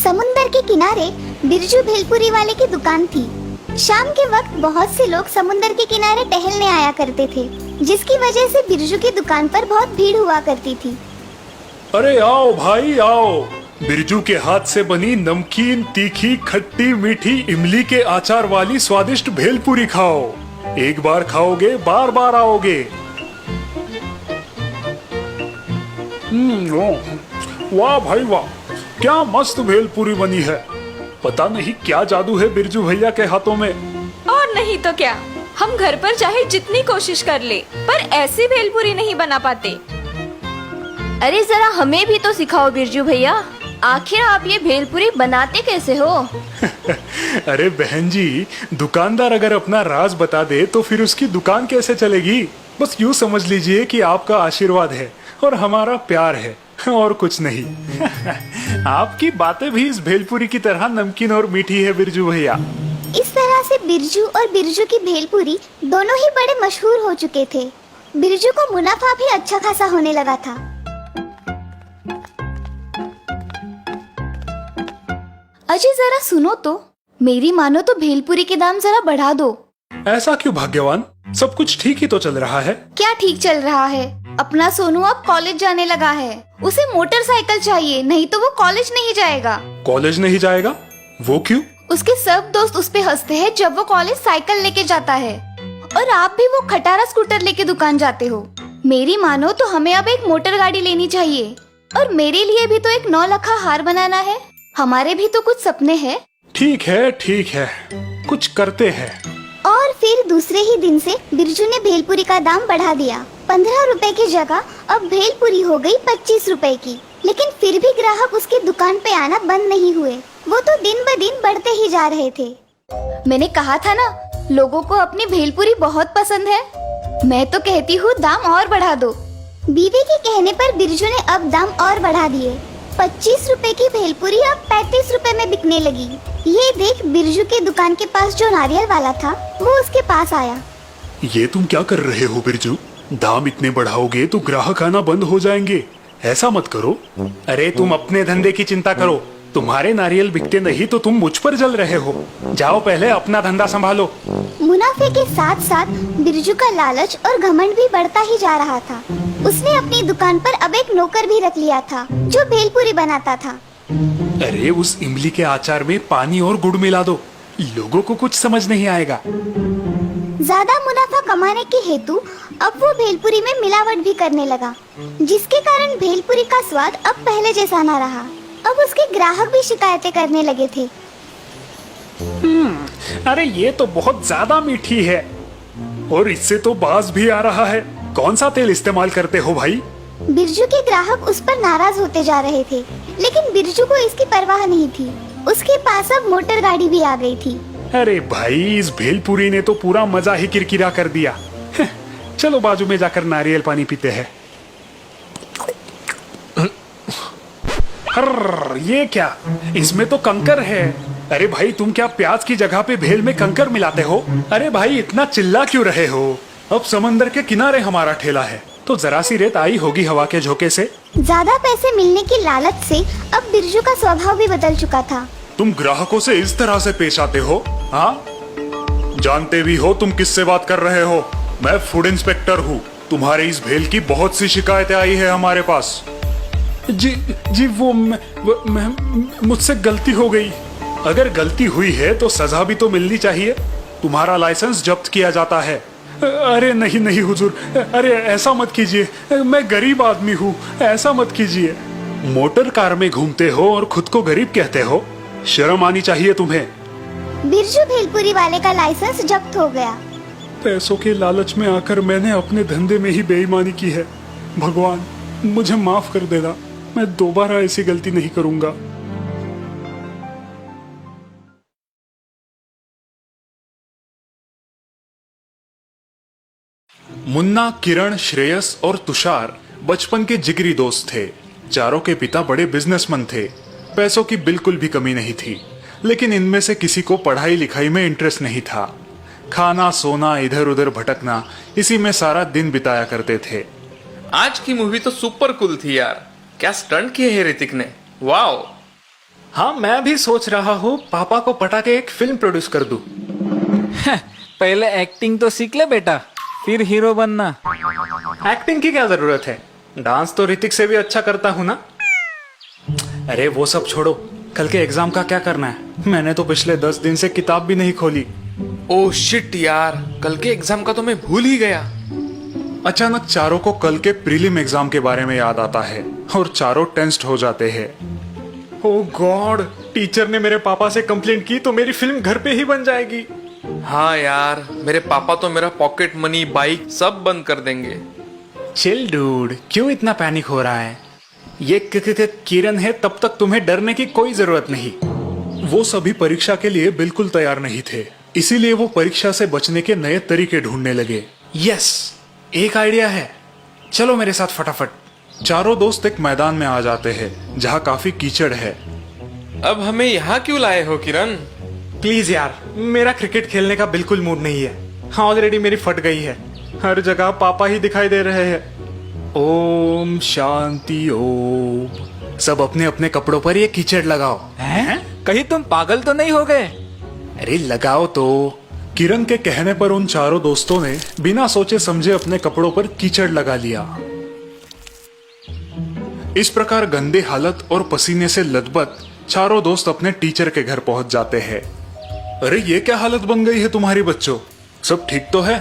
समुंदर के किनारे बिरजू भेलपुरी वाले की दुकान थी। शाम के वक्त बहुत से लोग समुंदर के किनारे टहलने आया करते थे, जिसकी वजह से बिरजू की दुकान पर बहुत भीड़ हुआ करती थी। अरे आओ भाई आओ, बिरजू के हाथ से बनी नमकीन, तीखी, खट्टी, मीठी, इमली के अचार वाली स्वादिष्ट भेलपुरी खाओ। एक बार खाओगे बार बार आओगे। वाह भाई वाह, क्या मस्त भेलपुरी बनी है। पता नहीं क्या जादू है बिरजू भैया के हाथों में। और नहीं तो क्या, हम घर पर चाहे जितनी कोशिश कर ले पर ऐसी भेलपुरी नहीं बना पाते। अरे जरा हमें भी तो सिखाओ बिरजू भैया, आखिर आप ये भेलपुरी बनाते कैसे हो? अरे बहन जी, दुकानदार अगर अपना राज बता दे तो फिर उसकी दुकान कैसे चलेगी। बस यूँ समझ लीजिए कि आपका आशीर्वाद है और हमारा प्यार है, और कुछ नहीं। आपकी बातें भी इस भेलपुरी की तरह नमकीन और मीठी है बिरजू भैया। इस तरह से बिरजू और बिरजू की भेलपुरी दोनों ही बड़े मशहूर हो चुके थे। बिरजू को मुनाफा भी अच्छा खासा होने लगा था। अजय जरा सुनो तो, मेरी मानो तो भेलपुरी के दाम जरा बढ़ा दो। ऐसा क्यों भाग्यवान, सब कुछ ठीक ही तो चल रहा है। क्या ठीक चल रहा है? अपना सोनू अब कॉलेज जाने लगा है, उसे मोटरसाइकिल चाहिए, नहीं तो वो कॉलेज नहीं जाएगा। कॉलेज नहीं जाएगा? वो क्यों? उसके सब दोस्त उस पे हंसते हैं जब वो कॉलेज साइकिल लेके जाता है, और आप भी वो खटारा स्कूटर लेके दुकान जाते हो। मेरी मानो तो हमें अब एक मोटर गाड़ी लेनी चाहिए, और मेरे लिए भी तो एक 9 लखा हार बनाना है। हमारे भी तो कुछ सपने हैं। ठीक है, कुछ करते हैं। और फिर दूसरे ही दिन से बिरजू ने भेलपुरी का दाम बढ़ा दिया। 15 रुपए की जगह अब भेलपुरी हो गई 25 रुपए की। लेकिन फिर भी ग्राहक उसकी दुकान पे आना बंद नहीं हुए, वो तो दिन ब दिन बढ़ते ही जा रहे थे। मैंने कहा था ना, लोगों को अपनी भेलपुरी बहुत पसंद है। मैं तो कहती हूँ दाम और बढ़ा दो। बीवी के कहने पर बिरजू ने अब दाम और बढ़ा दिए। 25 रुपए की भेलपुरी अब 35 रुपए में बिकने लगी। ये देख बिरजू के दुकान के पास जो नारियल वाला था वो उसके पास आया। ये तुम क्या कर रहे हो बिरजू? दाम इतने बढ़ाओगे तो ग्राहक आना बंद हो जाएंगे। ऐसा मत करो। अरे तुम अपने धंधे की चिंता करो, तुम्हारे नारियल बिकते नहीं तो तुम मुझ पर जल रहे हो। जाओ पहले अपना धंधा संभालो। मुनाफे के साथ साथ बिरजू का लालच और घमंड भी बढ़ता ही जा रहा था। उसने अपनी दुकान पर अब एक नौकर भी रख लिया था जो भेलपुरी बनाता था। अरे उस इमली के अचार में पानी और गुड़ मिला दो, लोगों को कुछ समझ नहीं आएगा। ज्यादा मुनाफा कमाने के हेतु अब वो भेलपुरी में मिलावट भी करने लगा, जिसके कारण भेलपुरी का स्वाद अब पहले जैसा न रहा। अब उसके ग्राहक भी शिकायतें करने लगे थे। अरे ये तो बहुत ज्यादा मीठी है, और इससे तो बास भी आ रहा है। कौन सा तेल इस्तेमाल करते हो भाई? बिरजू के ग्राहक उस पर नाराज होते जा रहे थे, लेकिन बिरजू को इसकी परवाह नहीं थी। उसके पास अब मोटर गाड़ी भी आ गई थी। अरे भाई, इस भेलपुरी ने तो पूरा मजा ही किरकिरा कर दिया। चलो बाजू में जाकर नारियल पानी पीते हैं। ये क्या? इसमें तो कंकर है। अरे भाई, तुम क्या प्याज की जगह पे भेल में कंकर मिलाते हो? अरे भाई, इतना चिल्ला क्यों रहे हो? अब समंदर के किनारे हमारा ठेला है, तो जरा सी रेत आई होगी हवा के झोंके से। ज्यादा पैसे मिलने की लालच से अब बिरजू का स्वभाव भी बदल चुका था। तुम ग्राहकों से इस तरह से पेश आते हो? हाँ, जानते भी हो तुम किससे बात कर रहे हो? मैं फूड इंस्पेक्टर हूँ। तुम्हारे इस भेल की बहुत सी शिकायतें आई है हमारे पास। जी वो मुझसे गलती हो गई। अगर गलती हुई है तो सजा भी तो मिलनी चाहिए। तुम्हारा लाइसेंस जब्त किया जाता है। अरे नहीं हुजूर, अरे ऐसा मत कीजिए, मैं गरीब आदमी हूँ, ऐसा मत कीजिए। मोटर कार में घूमते हो और खुद को गरीब कहते हो? शर्म आनी चाहिए तुम्हें। बिरजू भेलपुरी वाले का लाइसेंस जब्त हो गया। पैसों के लालच में आकर मैंने अपने धंधे में ही बेईमानी की है। भगवान, मुझे माफ कर देना, मैं दोबारा ऐसी गलती नहीं करूंगा। मुन्ना, किरण, श्रेयस और तुषार बचपन के जिगरी दोस्त थे। चारों के पिता बड़े बिजनेसमैन थे। पैसों की बिल्कुल भी कमी नहीं थी, लेकिन इनमें से किसी को पढ़ाई लिखाई में इंटरेस्ट नहीं था। खाना, सोना, इधर उधर भटकना, इसी में सारा दिन बिताया करते थे। आज की मूवी तो सुपर कूल थी यार। क्या स्टंट किए है ऋतिक ने, वाओ। हाँ, मैं भी सोच रहा हूँ पापा को पटा के एक फिल्म प्रोड्यूस कर दूं। पहले एक्टिंग तो सीख ले बेटा, फिर हीरो बनना। एक्टिंग की क्या जरूरत है, डांस तो ऋतिक से भी अच्छा करता हूँ ना। अरे वो सब छोड़ो, कल के एग्जाम का क्या करना है? मैंने तो पिछले 10 दिन से किताब भी नहीं खोली। ओह शिट यार, कल के एग्जाम का तो मैं भूल ही गया। अचानक चारों को कल के प्रीलिम एग्जाम के बारे में याद आता है और चारों टेंस्ड हो जाते हैं। ओह गॉड, टीचर ने मेरे पापा से कंप्लेंट की तो मेरी फिल्म घर पे ही बन जाएगी। हाँ यार, मेरे पापा तो मेरा पॉकेट मनी, बाइक सब बंद कर देंगे। चिल डूड, क्यों इतना पैनिक हो रहा है? ये किरण है, तब तक तुम्हें डरने की कोई जरूरत नहीं। वो सभी परीक्षा के लिए बिल्कुल तैयार नहीं थे, इसीलिए वो परीक्षा से बचने के नए तरीके ढूंढने लगे। यस, एक आइडिया है, चलो मेरे साथ फटाफट। चारों दोस्त एक मैदान में आ जाते हैं जहाँ काफी कीचड़ है। अब हमें यहाँ क्यों लाए हो किरण? प्लीज यार, मेरा क्रिकेट खेलने का बिल्कुल मूड नहीं है। हाँ, ऑलरेडी मेरी फट गई है, हर जगह पापा ही दिखाई दे रहे हैं। ओम शांति ओम। सब अपने अपने कपड़ों पर ये कीचड़ लगाओ। हैं? कहीं तुम पागल तो नहीं हो गए? अरे लगाओ तो। किरण के कहने पर उन चारों दोस्तों ने बिना सोचे समझे अपने कपड़ों पर कीचड़ लगा लिया। इस प्रकार गंदे हालत और पसीने से लथपथ चारों दोस्त अपने टीचर के घर पहुंच जाते हैं। अरे ये क्या हालत बन गई है तुम्हारी बच्चों, सब ठीक तो है?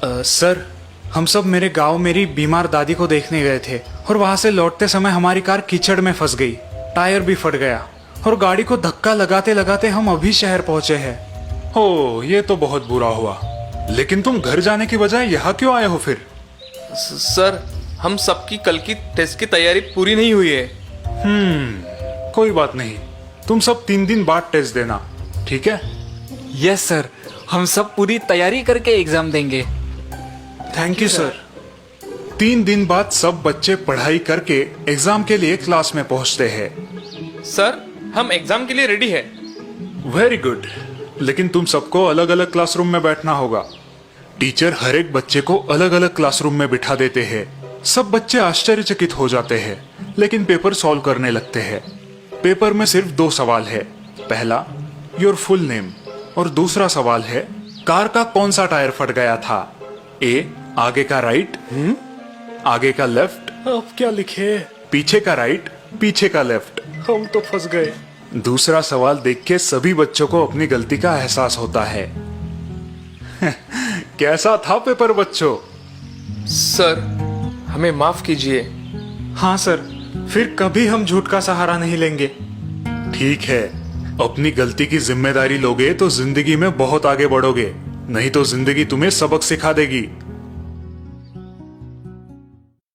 सर, हम सब मेरे गांव मेरी बीमार दादी को देखने गए थे और वहां से लौटते समय हमारी कार कीचड़ में फंस गई, टायर भी फट गया और गाड़ी को धक्का लगाते लगाते हम अभी शहर पहुंचे हैं। हो, ये तो बहुत बुरा हुआ। लेकिन तुम घर जाने की बजाय यहाँ क्यों आए हो फिर? सर, हम सबकी कल की टेस्ट की तैयारी पूरी नहीं हुई है। कोई बात नहीं, तुम सब 3 दिन बाद टेस्ट देना, ठीक है? यस सर, हम सब पूरी तैयारी करके एग्जाम देंगे। Thank you sir. 3 दिन बाद सब बच्चे पढ़ाई करके एग्जाम के लिए क्लास में पहुंचते हैं। सर, हम एग्जाम के लिए रेडी है। वेरी गुड, लेकिन तुम सबको अलग अलग क्लासरूम में बैठना होगा। टीचर हर एक बच्चे को अलग अलग क्लासरूम में बिठा देते हैं। सब बच्चे आश्चर्यचकित हो जाते हैं, लेकिन पेपर सॉल्व करने लगते हैं। पेपर में सिर्फ 2 सवाल है। पहला, योर फुल नेम, और दूसरा सवाल है, कार का कौन सा टायर फट गया था? ए, आगे का राइट, आगे का लेफ्ट। अब क्या लिखे? पीछे का राइट, पीछे का लेफ्ट। हम तो फंस गए। दूसरा सवाल देख के सभी बच्चों को अपनी गलती का एहसास होता है। कैसा था पेपर बच्चों? सर, हमें माफ कीजिए। हाँ सर, फिर कभी हम झूठ का सहारा नहीं लेंगे। ठीक है, अपनी गलती की जिम्मेदारी लोगे तो जिंदगी में बहुत आगे बढ़ोगे, नहीं तो जिंदगी तुम्हें सबक सिखा देगी।